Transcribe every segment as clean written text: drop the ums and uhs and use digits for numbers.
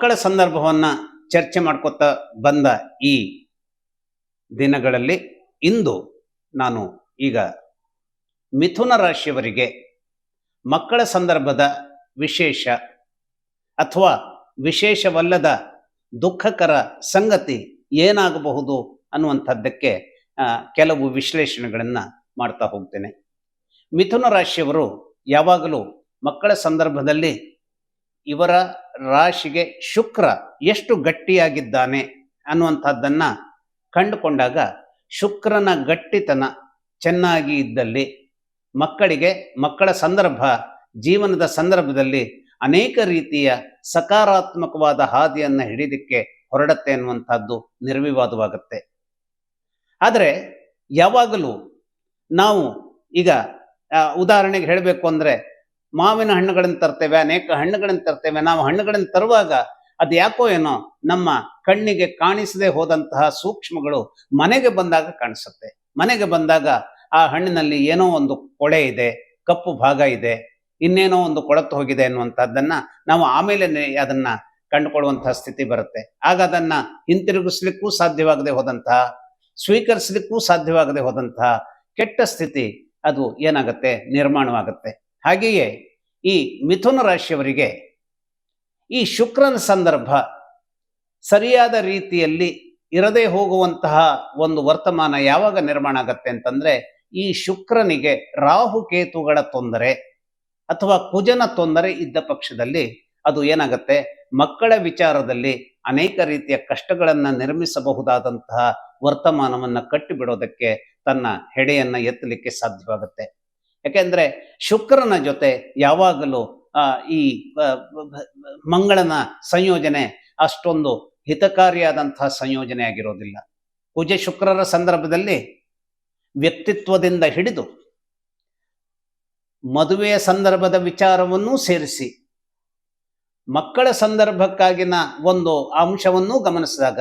ಮಕ್ಕಳ ಸಂದರ್ಭವನ್ನು ಚರ್ಚೆ ಮಾಡ್ಕೊತಾ ಬಂದ ಈ ದಿನಗಳಲ್ಲಿ ಇಂದು ನಾನು ಈಗ ಮಿಥುನ ರಾಶಿಯವರಿಗೆ ಮಕ್ಕಳ ಸಂದರ್ಭದ ವಿಶೇಷ ಅಥವಾ ವಿಶೇಷವಲ್ಲದ ದುಃಖಕರ ಸಂಗತಿ ಏನಾಗಬಹುದು ಅನ್ನುವಂಥದ್ದಕ್ಕೆ ಕೆಲವು ವಿಶ್ಲೇಷಣೆಗಳನ್ನು ಮಾಡ್ತಾ ಹೋಗ್ತೇನೆ. ಮಿಥುನ ರಾಶಿಯವರು ಯಾವಾಗಲೂ ಮಕ್ಕಳ ಸಂದರ್ಭದಲ್ಲಿ ಇವರ ರಾಶಿಗೆ ಶುಕ್ರ ಎಷ್ಟು ಗಟ್ಟಿಯಾಗಿದ್ದಾನೆ ಅನ್ನುವಂಥದ್ದನ್ನು ಕಂಡುಕೊಂಡಾಗ ಶುಕ್ರನ ಗಟ್ಟಿತನ ಚೆನ್ನಾಗಿ ಇದ್ದಲ್ಲಿ ಮಕ್ಕಳ ಸಂದರ್ಭ ಜೀವನದ ಸಂದರ್ಭದಲ್ಲಿ ಅನೇಕ ರೀತಿಯ ಸಕಾರಾತ್ಮಕವಾದ ಹಾದಿಯನ್ನು ಹಿಡಿದಕ್ಕೆ ಹೊರಡತ್ತೆ ಅನ್ನುವಂಥದ್ದು ನಿರ್ವಿವಾದವಾಗುತ್ತೆ. ಆದರೆ ಯಾವಾಗಲೂ ನಾವು ಈಗ ಉದಾಹರಣೆಗೆ ಹೇಳಬೇಕು ಅಂದರೆ ಮಾವಿನ ಹಣ್ಣುಗಳನ್ನು ತರ್ತೇವೆ, ಅನೇಕ ಹಣ್ಣುಗಳನ್ನು ತರ್ತೇವೆ. ನಾವು ಹಣ್ಣುಗಳನ್ನು ತರುವಾಗ ಅದು ಯಾಕೋ ಏನೋ ನಮ್ಮ ಕಣ್ಣಿಗೆ ಕಾಣಿಸದೆ ಹೋದಂತಹ ಸೂಕ್ಷ್ಮಗಳು ಮನೆಗೆ ಬಂದಾಗ ಕಾಣಿಸುತ್ತೆ. ಮನೆಗೆ ಬಂದಾಗ ಆ ಹಣ್ಣಿನಲ್ಲಿ ಏನೋ ಒಂದು ಕೊಳೆ ಇದೆ, ಕಪ್ಪು ಭಾಗ ಇದೆ, ಇನ್ನೇನೋ ಒಂದು ಕೊಳತು ಹೋಗಿದೆ ಅನ್ನುವಂಥದ್ದನ್ನು ನಾವು ಆಮೇಲೆ ಅದನ್ನು ಕಂಡುಕೊಳ್ಳುವಂತಹ ಸ್ಥಿತಿ ಬರುತ್ತೆ. ಆಗ ಅದನ್ನು ಹಿಂತಿರುಗಿಸ್ಲಿಕ್ಕೂ ಸಾಧ್ಯವಾಗದೆ ಹೋದಂತಹ, ಸ್ವೀಕರಿಸಲಿಕ್ಕೂ ಸಾಧ್ಯವಾಗದೆ ಹೋದಂತಹ ಕೆಟ್ಟ ಸ್ಥಿತಿ ಅದು ಏನಾಗುತ್ತೆ, ನಿರ್ಮಾಣವಾಗುತ್ತೆ. ಹಾಗೆಯೇ ಈ ಮಿಥುನ ರಾಶಿಯವರಿಗೆ ಈ ಶುಕ್ರನ ಸಂದರ್ಭ ಸರಿಯಾದ ರೀತಿಯಲ್ಲಿ ಇರದೇ ಹೋಗುವಂತಹ ಒಂದು ವರ್ತಮಾನ ಯಾವಾಗ ನಿರ್ಮಾಣ ಆಗತ್ತೆ ಅಂತಂದ್ರೆ, ಈ ಶುಕ್ರನಿಗೆ ರಾಹುಕೇತುಗಳ ತೊಂದರೆ ಅಥವಾ ಕುಜನ ತೊಂದರೆ ಇದ್ದ ಪಕ್ಷದಲ್ಲಿ ಅದು ಏನಾಗತ್ತೆ, ಮಕ್ಕಳ ವಿಚಾರದಲ್ಲಿ ಅನೇಕ ರೀತಿಯ ಕಷ್ಟಗಳನ್ನು ನಿರ್ಮಿಸಬಹುದಾದಂತಹ ವರ್ತಮಾನವನ್ನು ಕಟ್ಟಿಬಿಡೋದಕ್ಕೆ ತನ್ನ ಹೆಡೆಯನ್ನು ಎತ್ತಲಿಕ್ಕೆ ಸಾಧ್ಯವಾಗುತ್ತೆ. ಯಾಕೆಂದ್ರೆ ಶುಕ್ರನ ಜೊತೆ ಯಾವಾಗಲೂ ಈ ಮಂಗಳನ ಸಂಯೋಜನೆ ಅಷ್ಟೊಂದು ಹಿತಕಾರಿಯಾದಂತಹ ಸಂಯೋಜನೆ ಆಗಿರೋದಿಲ್ಲ. ಕುಜ ಶುಕ್ರರ ಸಂದರ್ಭದಲ್ಲಿ ವ್ಯಕ್ತಿತ್ವದಿಂದ ಹಿಡಿದು ಮದುವೆಯ ಸಂದರ್ಭದ ವಿಚಾರವನ್ನೂ ಸೇರಿಸಿ ಮಕ್ಕಳ ಸಂದರ್ಭಕ್ಕಾಗಿನ ಒಂದು ಅಂಶವನ್ನೂ ಗಮನಿಸಿದಾಗ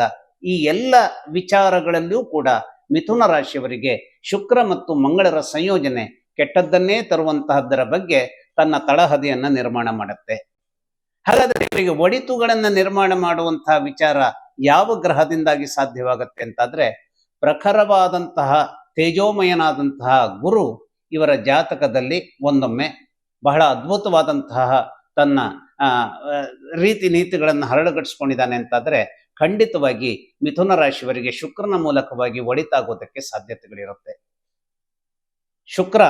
ಈ ಎಲ್ಲ ವಿಚಾರಗಳಲ್ಲಿಯೂ ಕೂಡ ಮಿಥುನ ರಾಶಿಯವರಿಗೆ ಶುಕ್ರ ಮತ್ತು ಮಂಗಳರ ಸಂಯೋಜನೆ ಕೆಟ್ಟದ್ದನ್ನೇ ತರುವಂತಹದ್ದರ ಬಗ್ಗೆ ತನ್ನ ತಳಹದಿಯನ್ನು ನಿರ್ಮಾಣ ಮಾಡುತ್ತೆ. ಹಾಗಾದರೆ ಇವರಿಗೆ ಒಳಿತುಗಳನ್ನು ನಿರ್ಮಾಣ ಮಾಡುವಂತಹ ವಿಚಾರ ಯಾವ ಗ್ರಹದಿಂದಾಗಿ ಸಾಧ್ಯವಾಗುತ್ತೆ ಅಂತಾದ್ರೆ, ಪ್ರಖರವಾದಂತಹ ತೇಜೋಮಯನಾದಂತಹ ಗುರು ಇವರ ಜಾತಕದಲ್ಲಿ ಒಂದೊಮ್ಮೆ ಬಹಳ ಅದ್ಭುತವಾದಂತಹ ತನ್ನ ರೀತಿ ನೀತಿಗಳನ್ನು ಹರಡುಗಟ್ಟಿಸ್ಕೊಂಡಿದ್ದಾನೆ ಅಂತಾದ್ರೆ ಖಂಡಿತವಾಗಿ ಮಿಥುನ ರಾಶಿಯವರಿಗೆ ಶುಕ್ರನ ಮೂಲಕವಾಗಿ ಒಳಿತಾಗೋದಕ್ಕೆ ಸಾಧ್ಯತೆಗಳಿರುತ್ತೆ. ಶುಕ್ರ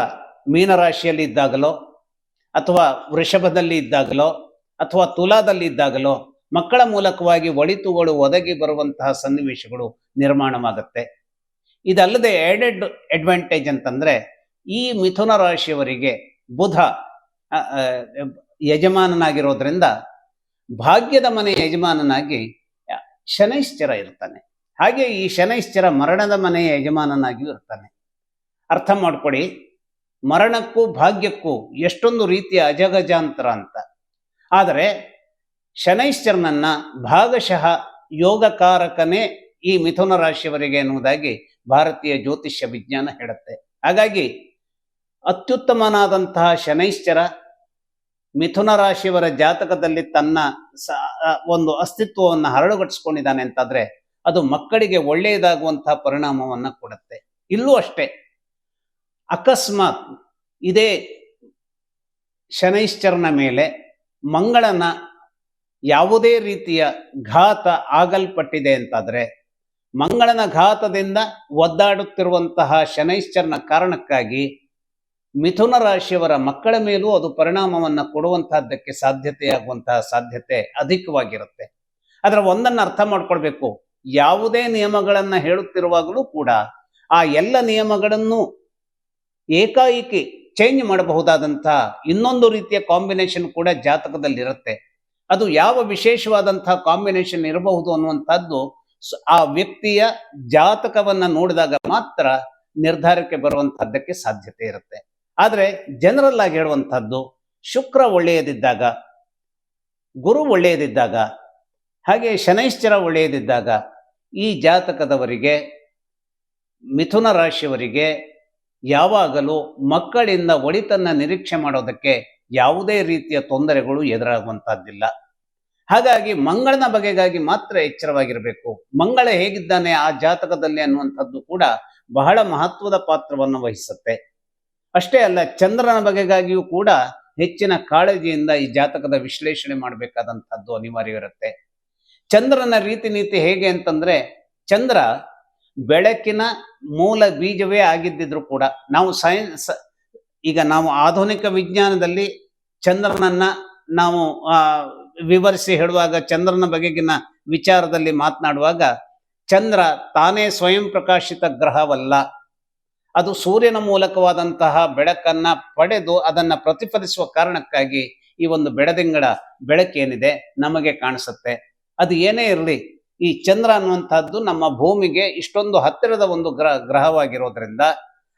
ಮೀನರಾಶಿಯಲ್ಲಿ ಇದ್ದಾಗಲೋ ಅಥವಾ ವೃಷಭದಲ್ಲಿ ಇದ್ದಾಗಲೋ ಅಥವಾ ತುಲಾದಲ್ಲಿ ಇದ್ದಾಗಲೋ ಮಕ್ಕಳ ಮೂಲಕವಾಗಿ ಒಳಿತುಗಳು ಒದಗಿ ಬರುವಂತಹ ಸನ್ನಿವೇಶಗಳು ನಿರ್ಮಾಣವಾಗುತ್ತೆ. ಇದಲ್ಲದೆ ಆಡೆಡ್ ಅಡ್ವಾಂಟೇಜ್ ಅಂತಂದ್ರೆ, ಈ ಮಿಥುನ ರಾಶಿಯವರಿಗೆ ಬುಧ ಯಜಮಾನನಾಗಿರೋದ್ರಿಂದ ಭಾಗ್ಯದ ಮನೆ ಯಜಮಾನನಾಗಿ ಶನೈಶ್ಚರ ಇರ್ತಾನೆ. ಹಾಗೆ ಈ ಶನೈಶ್ಚರ ಮರಣದ ಮನೆಯ ಯಜಮಾನನಾಗಿಯೂ ಇರ್ತಾನೆ. ಅರ್ಥ ಮಾಡ್ಕೊಡಿ, ಮರಣಕ್ಕೂ ಭಾಗ್ಯಕ್ಕೂ ಎಷ್ಟೊಂದು ರೀತಿಯ ಅಜಗಜಾಂತರ ಅಂತ. ಆದರೆ ಶನೈಶ್ಚರನನ್ನ ಭಾಗಶಃ ಯೋಗಕಾರಕನೇ ಈ ಮಿಥುನ ರಾಶಿಯವರಿಗೆ ಎನ್ನುವುದಾಗಿ ಭಾರತೀಯ ಜ್ಯೋತಿಷ್ಯ ವಿಜ್ಞಾನ ಹೇಳುತ್ತೆ. ಹಾಗಾಗಿ ಅತ್ಯುತ್ತಮನಾದಂತಹ ಶನೈಶ್ಚರ ಮಿಥುನ ರಾಶಿಯವರ ಜಾತಕದಲ್ಲಿ ತನ್ನ ಒಂದು ಅಸ್ತಿತ್ವವನ್ನು ಹರಡುಗಟ್ಟಿಸ್ಕೊಂಡಿದ್ದಾನೆ ಅಂತಾದ್ರೆ ಅದು ಮಕ್ಕಳಿಗೆ ಒಳ್ಳೆಯದಾಗುವಂತಹ ಪರಿಣಾಮವನ್ನು ಕೊಡುತ್ತೆ. ಇಲ್ಲೂ ಅಷ್ಟೇ, ಅಕಸ್ಮಾತ್ ಇದೇ ಶನೈಶ್ಚರನ ಮೇಲೆ ಮಂಗಳನ ಯಾವುದೇ ರೀತಿಯ ಘಾತ ಆಗಲ್ಪಟ್ಟಿದೆ ಅಂತಾದ್ರೆ, ಮಂಗಳನ ಘಾತದಿಂದ ಒದ್ದಾಡುತ್ತಿರುವಂತಹ ಶನೈಶ್ಚರನ ಕಾರಣಕ್ಕಾಗಿ ಮಿಥುನ ರಾಶಿಯವರ ಮಕ್ಕಳ ಮೇಲೂ ಅದು ಪರಿಣಾಮವನ್ನು ಕೊಡುವಂತಹದ್ದಕ್ಕೆ ಸಾಧ್ಯತೆ ಅಧಿಕವಾಗಿರುತ್ತೆ. ಅದರ ಒಂದನ್ನು ಅರ್ಥ ಮಾಡ್ಕೊಳ್ಬೇಕು, ಯಾವುದೇ ನಿಯಮಗಳನ್ನು ಹೇಳುತ್ತಿರುವಾಗಲೂ ಕೂಡ ಆ ಎಲ್ಲ ನಿಯಮಗಳನ್ನು ಏಕಾಏಕಿ ಚೇಂಜ್ ಮಾಡಬಹುದಾದಂತಹ ಇನ್ನೊಂದು ರೀತಿಯ ಕಾಂಬಿನೇಷನ್ ಕೂಡ ಜಾತಕದಲ್ಲಿರುತ್ತೆ. ಅದು ಯಾವ ವಿಶೇಷವಾದಂತಹ ಕಾಂಬಿನೇಷನ್ ಇರಬಹುದು ಅನ್ನುವಂಥದ್ದು ಆ ವ್ಯಕ್ತಿಯ ಜಾತಕವನ್ನು ನೋಡಿದಾಗ ಮಾತ್ರ ನಿರ್ಧಾರಕ್ಕೆ ಬರುವಂತಹದ್ದಕ್ಕೆ ಸಾಧ್ಯತೆ ಇರುತ್ತೆ. ಆದರೆ ಜನರಲ್ ಆಗಿ ಹೇಳುವಂಥದ್ದು, ಶುಕ್ರ ಒಳ್ಳೆಯದಿದ್ದಾಗ, ಗುರು ಒಳ್ಳೆಯದಿದ್ದಾಗ, ಹಾಗೆ ಶನೈಶ್ಚರ ಒಳ್ಳೆಯದಿದ್ದಾಗ ಈ ಜಾತಕದವರಿಗೆ, ಮಿಥುನ ರಾಶಿಯವರಿಗೆ ಯಾವಾಗಲೂ ಮಕ್ಕಳಿಂದ ಒಳಿತನ್ನ ನಿರೀಕ್ಷೆ ಮಾಡೋದಕ್ಕೆ ಯಾವುದೇ ರೀತಿಯ ತೊಂದರೆಗಳು ಎದುರಾಗುವಂತಹದ್ದಿಲ್ಲ. ಹಾಗಾಗಿ ಮಂಗಳನ ಬಗೆಗಾಗಿ ಮಾತ್ರ ಎಚ್ಚರವಾಗಿರಬೇಕು. ಮಂಗಳ ಹೇಗಿದ್ದಾನೆ ಆ ಜಾತಕದಲ್ಲಿ ಅನ್ನುವಂಥದ್ದು ಕೂಡ ಬಹಳ ಮಹತ್ವದ ಪಾತ್ರವನ್ನು ವಹಿಸುತ್ತೆ. ಅಷ್ಟೇ ಅಲ್ಲ, ಚಂದ್ರನ ಬಗೆಗಾಗಿಯೂ ಕೂಡ ಹೆಚ್ಚಿನ ಕಾಳಜಿಯಿಂದ ಈ ಜಾತಕದ ವಿಶ್ಲೇಷಣೆ ಮಾಡಬೇಕಾದಂಥದ್ದು ಅನಿವಾರ್ಯವಿರುತ್ತೆ. ಚಂದ್ರನ ರೀತಿ ನೀತಿ ಹೇಗೆ ಅಂತಂದ್ರೆ, ಚಂದ್ರ ಬೆಳಕಿನ ಮೂಲ ಬೀಜವೇ ಆಗಿದ್ದಿದ್ರು ಕೂಡ ನಾವು ಈಗ ನಾವು ಆಧುನಿಕ ವಿಜ್ಞಾನದಲ್ಲಿ ಚಂದ್ರನನ್ನ ನಾವು ವಿವರಿಸಿ ಹೇಳುವಾಗ, ಚಂದ್ರನ ಬಗೆಗಿನ ವಿಚಾರದಲ್ಲಿ ಮಾತನಾಡುವಾಗ, ಚಂದ್ರ ತಾನೇ ಸ್ವಯಂ ಪ್ರಕಾಶಿತ ಗ್ರಹವಲ್ಲ. ಅದು ಸೂರ್ಯನ ಮೂಲಕವಾದಂತಹ ಬೆಳಕನ್ನ ಪಡೆದು ಅದನ್ನ ಪ್ರತಿಫಲಿಸುವ ಕಾರಣಕ್ಕಾಗಿ ಈ ಒಂದು ಬೆಳದಿಂಗಳ ಬೆಳಕೇನಿದೆ ನಮಗೆ ಕಾಣಿಸುತ್ತೆ. ಅದು ಏನೇ ಇರಲಿ, ಈ ಚಂದ್ರ ಅನ್ನುವಂಥದ್ದು ನಮ್ಮ ಭೂಮಿಗೆ ಇಷ್ಟೊಂದು ಹತ್ತಿರದ ಒಂದು ಗ್ರಹವಾಗಿರೋದ್ರಿಂದ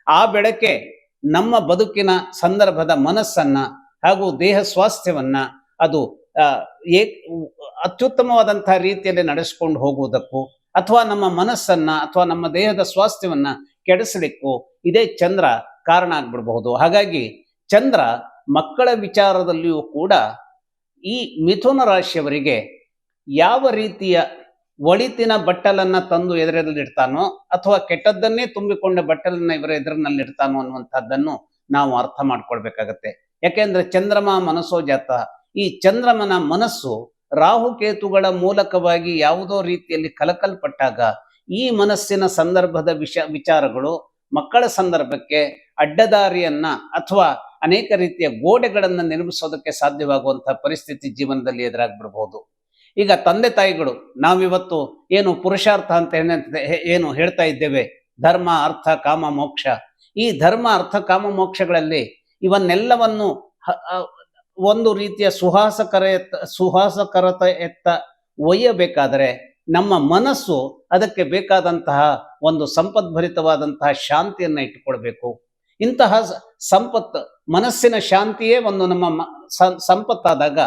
ಆ ಬೆಳಕೆ ನಮ್ಮ ಬದುಕಿನ ಸಂದರ್ಭದ ಮನಸ್ಸನ್ನ ಹಾಗೂ ದೇಹ ಸ್ವಾಸ್ಥ್ಯವನ್ನ ಅದು ಅತ್ಯುತ್ತಮವಾದಂತಹ ರೀತಿಯಲ್ಲಿ ನಡೆಸ್ಕೊಂಡು ಹೋಗುವುದಕ್ಕೂ ಅಥವಾ ನಮ್ಮ ಮನಸ್ಸನ್ನ ಅಥವಾ ನಮ್ಮ ದೇಹದ ಸ್ವಾಸ್ಥ್ಯವನ್ನ ಕೆಡಿಸಲಿಕ್ಕೂ ಇದೇ ಚಂದ್ರ ಕಾರಣ ಆಗ್ಬಿಡಬಹುದು. ಹಾಗಾಗಿ ಚಂದ್ರ ಮಕ್ಕಳ ವಿಚಾರದಲ್ಲಿಯೂ ಕೂಡ ಈ ಮಿಥುನ ರಾಶಿಯವರಿಗೆ ಯಾವ ರೀತಿಯ ಒಳಿತಿನ ಬಟ್ಟಲನ್ನ ತಂದು ಎದುರಲ್ಲಿಡ್ತಾನೋ ಅಥವಾ ಕೆಟ್ಟದ್ದನ್ನೇ ತುಂಬಿಕೊಂಡ ಬಟ್ಟಲನ್ನ ಇವರ ಎದುರಿನಲ್ಲಿಡ್ತಾನೋ ಅನ್ನುವಂಥದ್ದನ್ನು ನಾವು ಅರ್ಥ ಮಾಡ್ಕೊಳ್ಬೇಕಾಗತ್ತೆ. ಯಾಕೆಂದ್ರೆ ಚಂದ್ರಮ ಮನಸೋಜಾತ, ಈ ಚಂದ್ರಮನ ಮನಸ್ಸು ರಾಹುಕೇತುಗಳ ಮೂಲಕವಾಗಿ ಯಾವುದೋ ರೀತಿಯಲ್ಲಿ ಕಲಕಲ್ಪಟ್ಟಾಗ ಈ ಮನಸ್ಸಿನ ಸಂದರ್ಭದ ವಿಚಾರಗಳು ಮಕ್ಕಳ ಸಂದರ್ಭಕ್ಕೆ ಅಡ್ಡದಾರಿಯನ್ನ ಅಥವಾ ಅನೇಕ ರೀತಿಯ ಗೋಡೆಗಳನ್ನ ನಿರ್ಮಿಸೋದಕ್ಕೆ ಸಾಧ್ಯವಾಗುವಂತಹ ಪರಿಸ್ಥಿತಿ ಜೀವನದಲ್ಲಿ ಎದುರಾಗ್ಬಿಡ್ಬಹುದು. ಈಗ ತಂದೆ ತಾಯಿಗಳು, ನಾವಿವತ್ತು ಏನು ಪುರುಷಾರ್ಥ ಅಂತ ಏನು ಹೇಳ್ತಾ ಇದ್ದೇವೆ, ಧರ್ಮ ಅರ್ಥ ಕಾಮ ಮೋಕ್ಷ, ಈ ಧರ್ಮ ಅರ್ಥ ಕಾಮ ಮೋಕ್ಷಗಳಲ್ಲಿ ಇವನ್ನೆಲ್ಲವನ್ನು ಒಂದು ರೀತಿಯ ಸುಹಾಸಕರತೆಯತ್ತ ಒಯ್ಯಬೇಕಾದರೆ ನಮ್ಮ ಮನಸ್ಸು ಅದಕ್ಕೆ ಬೇಕಾದಂತಹ ಒಂದು ಸಂಪದ್ಭರಿತವಾದಂತಹ ಶಾಂತಿಯನ್ನ ಇಟ್ಟುಕೊಳ್ಬೇಕು. ಇಂತಹ ಸಂಪತ್ತು, ಮನಸ್ಸಿನ ಶಾಂತಿಯೇ ಒಂದು ನಮ್ಮ ಸಂಪತ್ತಾದಾಗ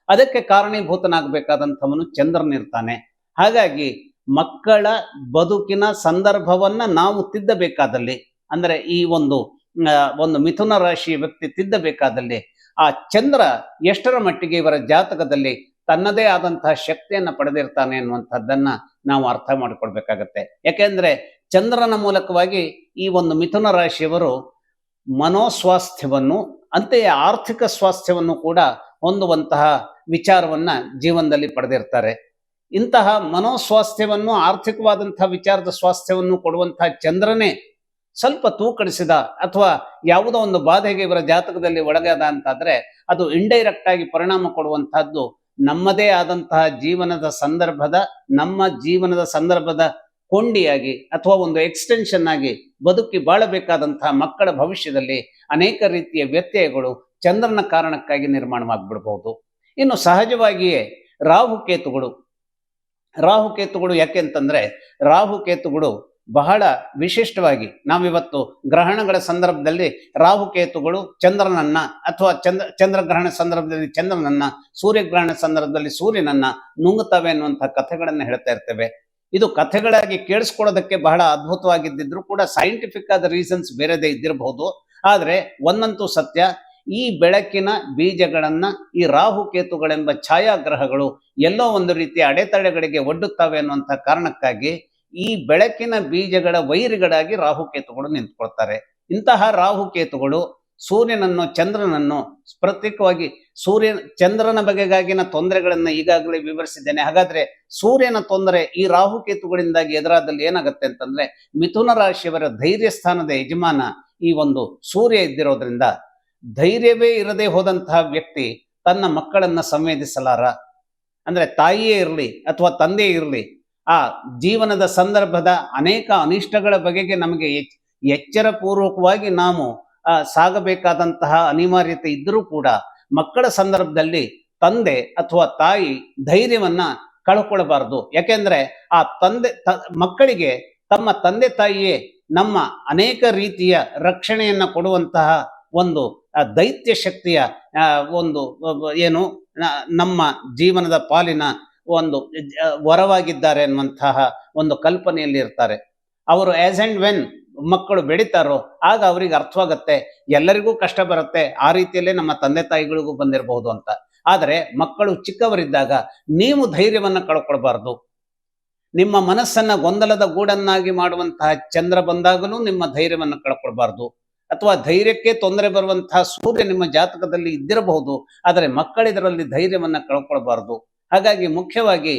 ಅದಕ್ಕೆ ಕಾರಣೀಭೂತನಾಗಬೇಕಾದಂಥವನು ಚಂದ್ರನಿರ್ತಾನೆ. ಹಾಗಾಗಿ ಮಕ್ಕಳ ಬದುಕಿನ ಸಂದರ್ಭವನ್ನ ನಾವು ತಿದ್ದಬೇಕಾದಲ್ಲಿ, ಅಂದ್ರೆ ಈ ಒಂದು ಮಿಥುನ ರಾಶಿಯ ವ್ಯಕ್ತಿ ತಿದ್ದಬೇಕಾದಲ್ಲಿ ಆ ಚಂದ್ರ ಎಷ್ಟರ ಮಟ್ಟಿಗೆ ಇವರ ಜಾತಕದಲ್ಲಿ ತನ್ನದೇ ಆದಂತಹ ಶಕ್ತಿಯನ್ನ ಪಡೆದಿರ್ತಾನೆ ಅನ್ನುವಂಥದ್ದನ್ನ ನಾವು ಅರ್ಥ ಮಾಡಿಕೊಳ್ಬೇಕಾಗತ್ತೆ. ಯಾಕೆಂದ್ರೆ ಚಂದ್ರನ ಮೂಲಕವಾಗಿ ಈ ಒಂದು ಮಿಥುನ ರಾಶಿಯವರು ಮನೋಸ್ವಾಸ್ಥ್ಯವನ್ನು ಅಂತೆಯೇ ಆರ್ಥಿಕ ಸ್ವಾಸ್ಥ್ಯವನ್ನು ಕೂಡ ಹೊಂದುವಂತಹ ವಿಚಾರವನ್ನ ಜೀವನದಲ್ಲಿ ಪಡೆದಿರ್ತಾರೆ. ಇಂತಹ ಮನೋಸ್ವಾಸ್ಥ್ಯವನ್ನು, ಆರ್ಥಿಕವಾದಂತಹ ವಿಚಾರದ ಸ್ವಾಸ್ಥ್ಯವನ್ನು ಕೊಡುವಂತಹ ಚಂದ್ರನೇ ಸ್ವಲ್ಪ ತೂಕಡಿಸಿದ ಅಥವಾ ಯಾವುದೋ ಒಂದು ಬಾಧೆಗೆ ಇವರ ಜಾತಕದಲ್ಲಿ ಒಳಗಾದ ಅಂತಾದ್ರೆ ಅದು ಇಂಡೈರೆಕ್ಟ್ ಆಗಿ ಪರಿಣಾಮ ಕೊಡುವಂತಹದ್ದು ನಮ್ಮದೇ ಆದಂತಹ ನಮ್ಮ ಜೀವನದ ಸಂದರ್ಭದ ಕೊಂಡಿಯಾಗಿ ಅಥವಾ ಒಂದು ಎಕ್ಸ್ಟೆನ್ಷನ್ ಆಗಿ ಬದುಕಿ ಬಾಳಬೇಕಾದಂತಹ ಮಕ್ಕಳ ಭವಿಷ್ಯದಲ್ಲಿ ಅನೇಕ ರೀತಿಯ ವ್ಯತ್ಯಯಗಳು ಚಂದ್ರನ ಕಾರಣಕ್ಕಾಗಿ ನಿರ್ಮಾಣವಾಗ್ಬಿಡ್ಬಹುದು. ಇನ್ನು ಸಹಜವಾಗಿಯೇ ರಾಹುಕೇತುಗಳು ಯಾಕೆಂತಂದ್ರೆ, ರಾಹುಕೇತುಗಳು ಬಹಳ ವಿಶಿಷ್ಟವಾಗಿ ನಾವಿವತ್ತು ಗ್ರಹಣಗಳ ಸಂದರ್ಭದಲ್ಲಿ ರಾಹುಕೇತುಗಳು ಚಂದ್ರನನ್ನ ಅಥವಾ ಚಂದ್ರಗ್ರಹಣ ಸಂದರ್ಭದಲ್ಲಿ ಚಂದ್ರನನ್ನ, ಸೂರ್ಯಗ್ರಹಣ ಸಂದರ್ಭದಲ್ಲಿ ಸೂರ್ಯನನ್ನ ನುಂಗುತ್ತವೆ ಅನ್ನುವಂತಹ ಕಥೆಗಳನ್ನ ಹೇಳ್ತಾ ಇರ್ತೇವೆ. ಇದು ಕಥೆಗಳಾಗಿ ಕೇಳಿಸ್ಕೊಳ್ಳೋದಕ್ಕೆ ಬಹಳ ಅದ್ಭುತವಾಗಿದ್ದಿದ್ರು ಕೂಡ ಸೈಂಟಿಫಿಕ್ ಆದ ರೀಸನ್ಸ್ ಬೇರೆದೇ ಇದ್ದಿರಬಹುದು. ಆದ್ರೆ ಒಂದಂತೂ ಸತ್ಯ, ಈ ಬೆಳಕಿನ ಬೀಜಗಳನ್ನ ಈ ರಾಹುಕೇತುಗಳೆಂಬ ಛಾಯಾಗ್ರಹಗಳು ಎಲ್ಲೋ ಒಂದು ರೀತಿಯ ಅಡೆತಡೆಗಳಿಗೆ ಒಡ್ಡುತ್ತವೆ ಅನ್ನುವಂಥ ಕಾರಣಕ್ಕಾಗಿ ಈ ಬೆಳಕಿನ ಬೀಜಗಳ ವೈರಿಗಳಾಗಿ ರಾಹುಕೇತುಗಳು ನಿಂತ್ಕೊಳ್ತಾರೆ. ಇಂತಹ ರಾಹುಕೇತುಗಳು ಸೂರ್ಯನನ್ನು, ಚಂದ್ರನನ್ನು ಪ್ರತ್ಯೇಕವಾಗಿ ಚಂದ್ರನ ಬಗೆಗಾಗಿನ ತೊಂದರೆಗಳನ್ನ ಈಗಾಗಲೇ ವಿವರಿಸಿದ್ದೇನೆ. ಹಾಗಾದ್ರೆ ಸೂರ್ಯನ ತೊಂದರೆ ಈ ರಾಹುಕೇತುಗಳಿಂದಾಗಿ ಎದುರಾದಲ್ಲಿ ಏನಾಗುತ್ತೆ ಅಂತಂದ್ರೆ, ಮಿಥುನ ರಾಶಿಯವರ ಧೈರ್ಯ ಸ್ಥಾನದ ಯಜಮಾನ ಈ ಒಂದು ಸೂರ್ಯ ಇದ್ದಿರೋದ್ರಿಂದ ಧೈರ್ಯವೇ ಇರದೆ ಹೋದಂತಹ ವ್ಯಕ್ತಿ ತನ್ನ ಮಕ್ಕಳನ್ನ ಸಂವೇದಿಸಲಾರ. ಅಂದ್ರೆ ತಾಯಿಯೇ ಇರಲಿ ಅಥವಾ ತಂದೆ ಇರಲಿ, ಆ ಜೀವನದ ಸಂದರ್ಭದ ಅನೇಕ ಅನಿಷ್ಟಗಳ ಬಗೆಗೆ ನಮಗೆ ಎಚ್ಚರ ಪೂರ್ವಕವಾಗಿ ನಾವು ಸಾಗಬೇಕಾದಂತಹ ಅನಿವಾರ್ಯತೆ ಇದ್ದರೂ ಕೂಡ ಮಕ್ಕಳ ಸಂದರ್ಭದಲ್ಲಿ ತಂದೆ ಅಥವಾ ತಾಯಿ ಧೈರ್ಯವನ್ನ ಕಳ್ಕೊಳ್ಬಾರ್ದು. ಯಾಕೆಂದ್ರೆ ಆ ಮಕ್ಕಳಿಗೆ ತಮ್ಮ ತಂದೆ ತಾಯಿಯೇ ನಮ್ಮ ಅನೇಕ ರೀತಿಯ ರಕ್ಷಣೆಯನ್ನ ಕೊಡುವಂತಹ ಒಂದು ದೈತ್ಯ ಶಕ್ತಿಯ ಒಂದು ಏನು ನಮ್ಮ ಜೀವನದ ಪಾಲಿನ ಒಂದು ವರವಾಗಿದ್ದಾರೆ ಅನ್ನುವಂತಹ ಒಂದು ಕಲ್ಪನೆಯಲ್ಲಿ ಇರ್ತಾರೆ. ಅವರು ಆಸ್ ಅಂಡ್ ವೆನ್ ಮಕ್ಕಳು ಬೆಳೀತಾರೋ ಆಗ ಅವರಿಗೆ ಅರ್ಥವಾಗತ್ತೆ ಎಲ್ಲರಿಗೂ ಕಷ್ಟ ಬರುತ್ತೆ, ಆ ರೀತಿಯಲ್ಲೇ ನಮ್ಮ ತಂದೆ ತಾಯಿಗಳಿಗೂ ಬಂದಿರಬಹುದು ಅಂತ. ಆದರೆ ಮಕ್ಕಳು ಚಿಕ್ಕವರಿದ್ದಾಗ ನೀವು ಧೈರ್ಯವನ್ನ ಕಳ್ಕೊಳ್ಬಾರ್ದು. ನಿಮ್ಮ ಮನಸ್ಸನ್ನ ಗೊಂದಲದ ಗೂಡನ್ನಾಗಿ ಮಾಡುವಂತಹ ಚಂದ್ರ ಬಂದಾಗಲೂ ನಿಮ್ಮ ಧೈರ್ಯವನ್ನು ಕಳ್ಕೊಳ್ಬಾರ್ದು. ಅಥವಾ ಧೈರ್ಯಕ್ಕೆ ತೊಂದರೆ ಬರುವಂತಹ ಸೂರ್ಯ ನಿಮ್ಮ ಜಾತಕದಲ್ಲಿ ಇದ್ದಿರಬಹುದು, ಆದರೆ ಮಕ್ಕಳಿದರಲ್ಲಿ ಧೈರ್ಯವನ್ನ ಕಳ್ಕೊಳ್ಬಾರ್ದು. ಹಾಗಾಗಿ ಮುಖ್ಯವಾಗಿ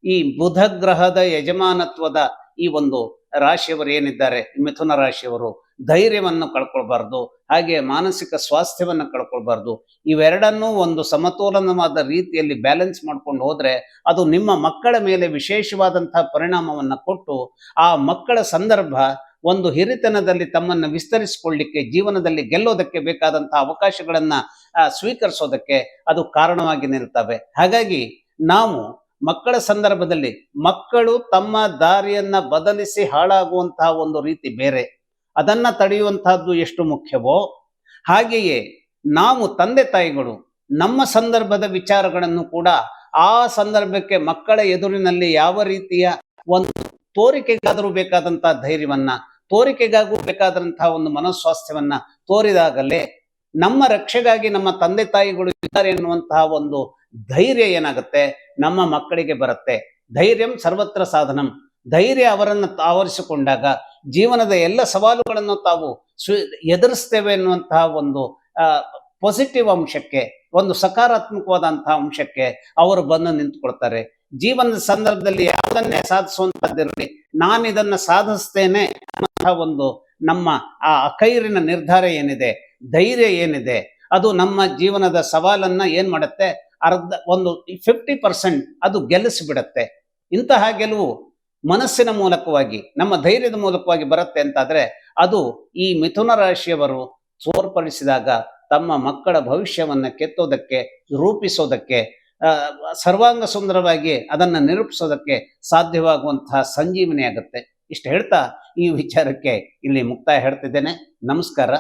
ಈ ಬುಧ ಗ್ರಹದ ಯಜಮಾನತ್ವದ ಈ ಒಂದು ರಾಶಿಯವರು ಏನಿದ್ದಾರೆ, ಮಿಥುನ ರಾಶಿಯವರು ಧೈರ್ಯವನ್ನು ಕಳ್ಕೊಳ್ಬಾರ್ದು, ಹಾಗೆ ಮಾನಸಿಕ ಸ್ವಾಸ್ಥ್ಯವನ್ನ ಕಳ್ಕೊಳ್ಬಾರ್ದು. ಇವೆರಡನ್ನೂ ಒಂದು ಸಮತೋಲನವಾದ ರೀತಿಯಲ್ಲಿ ಬ್ಯಾಲೆನ್ಸ್ ಮಾಡ್ಕೊಂಡು ಹೋದ್ರೆ ಅದು ನಿಮ್ಮ ಮಕ್ಕಳ ಮೇಲೆ ವಿಶೇಷವಾದಂತಹ ಪರಿಣಾಮವನ್ನ ಕೊಟ್ಟು ಆ ಮಕ್ಕಳ ಸಂದರ್ಭ ಒಂದು ಹಿರಿತನದಲ್ಲಿ ತಮ್ಮನ್ನು ವಿಸ್ತರಿಸಿಕೊಳ್ಳಿಕ್ಕೆ, ಜೀವನದಲ್ಲಿ ಗೆಲ್ಲೋದಕ್ಕೆ ಬೇಕಾದಂತಹ ಅವಕಾಶಗಳನ್ನ ಸ್ವೀಕರಿಸೋದಕ್ಕೆ ಅದು ಕಾರಣವಾಗಿ ನಿಲ್ತವೆ. ಹಾಗಾಗಿ ನಾವು ಮಕ್ಕಳ ಸಂದರ್ಭದಲ್ಲಿ ಮಕ್ಕಳು ತಮ್ಮ ದಾರಿಯನ್ನ ಬದಲಿಸಿ ಹಾಳಾಗುವಂತಹ ಒಂದು ರೀತಿ ಬೇರೆ, ಅದನ್ನ ತಡೆಯುವಂತಹದ್ದು ಎಷ್ಟು ಮುಖ್ಯವೋ ಹಾಗೆಯೇ ನಾವು ತಂದೆ ತಾಯಿಗಳು ನಮ್ಮ ಸಂದರ್ಭದ ವಿಚಾರಗಳನ್ನು ಕೂಡ ಆ ಸಂದರ್ಭಕ್ಕೆ ಮಕ್ಕಳ ಎದುರಿನಲ್ಲಿ ಯಾವ ರೀತಿಯ ಒಂದು ತೋರಿಕೆಗಾದರೂ ಬೇಕಾದಂತಹ ಧೈರ್ಯವನ್ನ, ತೋರಿಕೆಗಾಗೂ ಬೇಕಾದಂತಹ ಒಂದು ಮನಸ್ವಾಸ್ಥ್ಯವನ್ನ ತೋರಿದಾಗಲೇ ನಮ್ಮ ರಕ್ಷೆಗಾಗಿ ನಮ್ಮ ತಂದೆ ತಾಯಿಗಳು ಇದ್ದಾರೆ ಎನ್ನುವಂತಹ ಒಂದು ಧೈರ್ಯ ಏನಾಗುತ್ತೆ ನಮ್ಮ ಮಕ್ಕಳಿಗೆ ಬರುತ್ತೆ. ಧೈರ್ಯಂ ಸರ್ವತ್ರ ಸಾಧನಂ. ಧೈರ್ಯ ಅವರನ್ನು ಆವರಿಸಿಕೊಂಡಾಗ ಜೀವನದ ಎಲ್ಲ ಸವಾಲುಗಳನ್ನು ತಾವು ಎದುರಿಸ್ತೇವೆ ಎನ್ನುವಂತಹ ಒಂದು ಪಾಸಿಟಿವ್ ಅಂಶಕ್ಕೆ, ಒಂದು ಸಕಾರಾತ್ಮಕವಾದಂತಹ ಅಂಶಕ್ಕೆ ಅವರು ಬಂದು ನಿಂತುಕೊಳ್ತಾರೆ. ಜೀವನದ ಸಂದರ್ಭದಲ್ಲಿ ಯಾವುದನ್ನೇ ಸಾಧಿಸುವಂತದ್ದಿರಲಿ, ನಾನಿದನ್ನ ಸಾಧಿಸ್ತೇನೆ ಅನ್ನುವಂತಹ ಒಂದು ನಮ್ಮ ಆ ಅಕೈರಿನ ನಿರ್ಧಾರ ಏನಿದೆ, ಧೈರ್ಯ ಏನಿದೆ, ಅದು ನಮ್ಮ ಜೀವನದ ಸವಾಲನ್ನ ಏನ್ ಮಾಡುತ್ತೆ, ಒಂದು 50% ಅದು ಗೆಲ್ಲಿಸಿಬಿಡತ್ತೆ. ಇಂತಹ ಗೆಲುವು ಮನಸ್ಸಿನ ಮೂಲಕವಾಗಿ, ನಮ್ಮ ಧೈರ್ಯದ ಮೂಲಕವಾಗಿ ಬರುತ್ತೆ ಅಂತಾದ್ರೆ ಅದು ಈ ಮಿಥುನ ರಾಶಿಯವರು ತೋರ್ಪಡಿಸಿದಾಗ ತಮ್ಮ ಮಕ್ಕಳ ಭವಿಷ್ಯವನ್ನ ಕೆತ್ತೋದಕ್ಕೆ, ರೂಪಿಸೋದಕ್ಕೆ, ಸರ್ವಾಂಗ ಸುಂದರವಾಗಿ ಅದನ್ನ ನಿರೂಪಿಸೋದಕ್ಕೆ ಸಾಧ್ಯವಾಗುವಂತಹ ಸಂಜೀವನಿ ಆಗುತ್ತೆ. ಇಷ್ಟು ಹೇಳ್ತಾ ಈ ವಿಚಾರಕ್ಕೆ ಇಲ್ಲಿ ಮುಕ್ತಾಯ ಹೇಳ್ತಿದ್ದೇನೆ. ನಮಸ್ಕಾರ.